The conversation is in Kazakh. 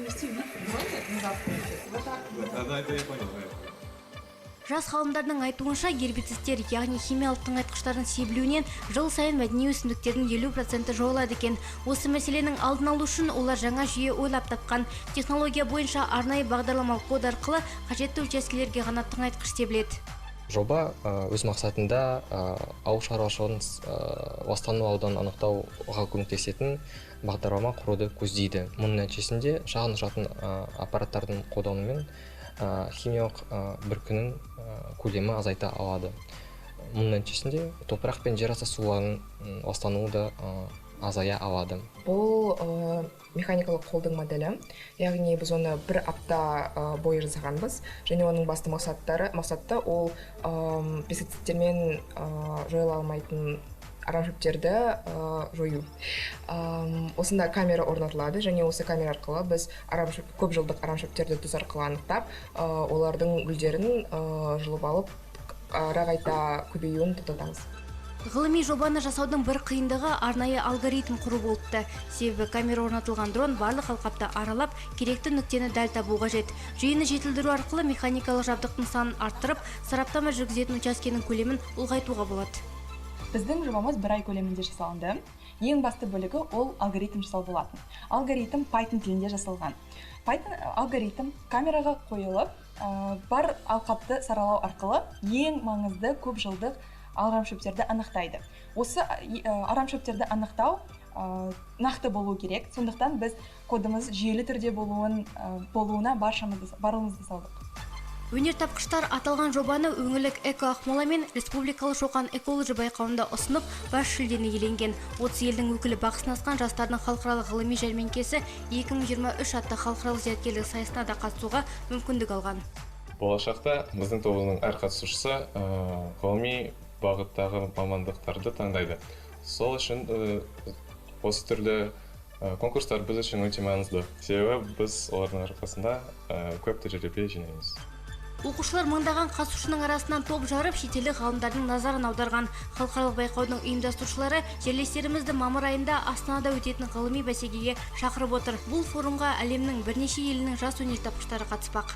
провести вид внезапно. Да, это я понял. Жас ғалымдардың айтуынша гербицидтер, яғни химиялық тыңайтқыштардың себілуінен жыл сайын мәдени өсімдіктердің 50% жойылады екен. Осы мәселенің алдын алу үшін олар жаңа жүйе ойлап тапқан. Технология бойынша арнайы бағдарламалық код арқылы қажетті учаскелерге ғана тыңайтқыш себіледі. Жоба өз мақсатында ауыл шаруашылығын ластану анықтауға көмектесетін бағдарлама құруды көздейді. Мұның нәтижесінде шағын ұшатын аппараттардың қолдануымен химиялық біркінің көлемі азайта алады. Мұның нәтижесінде топырақ пен жер асты суларының ластануы да азая алады. Бұл механикалық қолдың моделі, яғни біз оны бір апта бойы жасағанбыз, және оның басты мақсаты ол пестицидтермен жойыла алмайтын арамшөптерді жою. Осында камера орнатылады, және осы камера арқылы біз көп жылдық арамшөптерді тұз арқылы анықтап, олардың гүлдерін жұлып алып, ары қайта көбеюін тоқтатамыз. Ғылыми жобаны жасаудың бір қиындығы арнайы алгоритм құру болыпты. Себебі камера орнатылған дрон барлық алқапты аралап, керекті нүктені дәл табу қажет. Жүйені жетілдіру арқылы механикалық жабдықтың санын арттырып, сараптама жүргізетін учаскенің көлемін ұлғайтуға болады. Біздің жобамыз 1 ай көлемінде жасалынды. Ең басты бөлігі ол алгоритм жасау болатын. Алгоритм Python тілінде жасалған. Python алгоритм камераға қойылып, бар алқапты саралау арқылы ең маңызды көп жылдық арамшөптерді анықтайды. Осы арамшөптерді анықтау нақты болу керек. Сондықтан біз кодымыз жүйелі түрде болуына барымызды салдық. Өнертапқыштар аталған жобаны өңірлік Эко Ақмола мен Республикалық Шоқан экологи байқауында ұсынып, бас жүлдені иеленген. 30 елдің өкілі бақ сынасқан жастардың халықаралық ғылыми жәрмеңкесі 2023 атты халықаралық зияткерлік сайысына да қатысуға мүмкіндік алған. Болашақта біздің тобының әр қатысушысы ғылыми бағыттағы мамандықтарды таңдайды. Сол үшін осы түрлі конкурстар біз үшін өте маңызды. Себебі біз олардың арқасында көп тәжірибе жинаймыз. Оқушылар мыңдаған қатысушының арасынан топ жарып, шетелдік ғалымдардың назарын аударған. Халықаралық байқаудың ұйымдастырушылары жерлестерімізді мамыр айында Астанада өтетін ғылыми бәсекеге шақырып отыр. Бұл форумға әлемнің бірнеше елінің жас өнертапқыштары қатыспақ.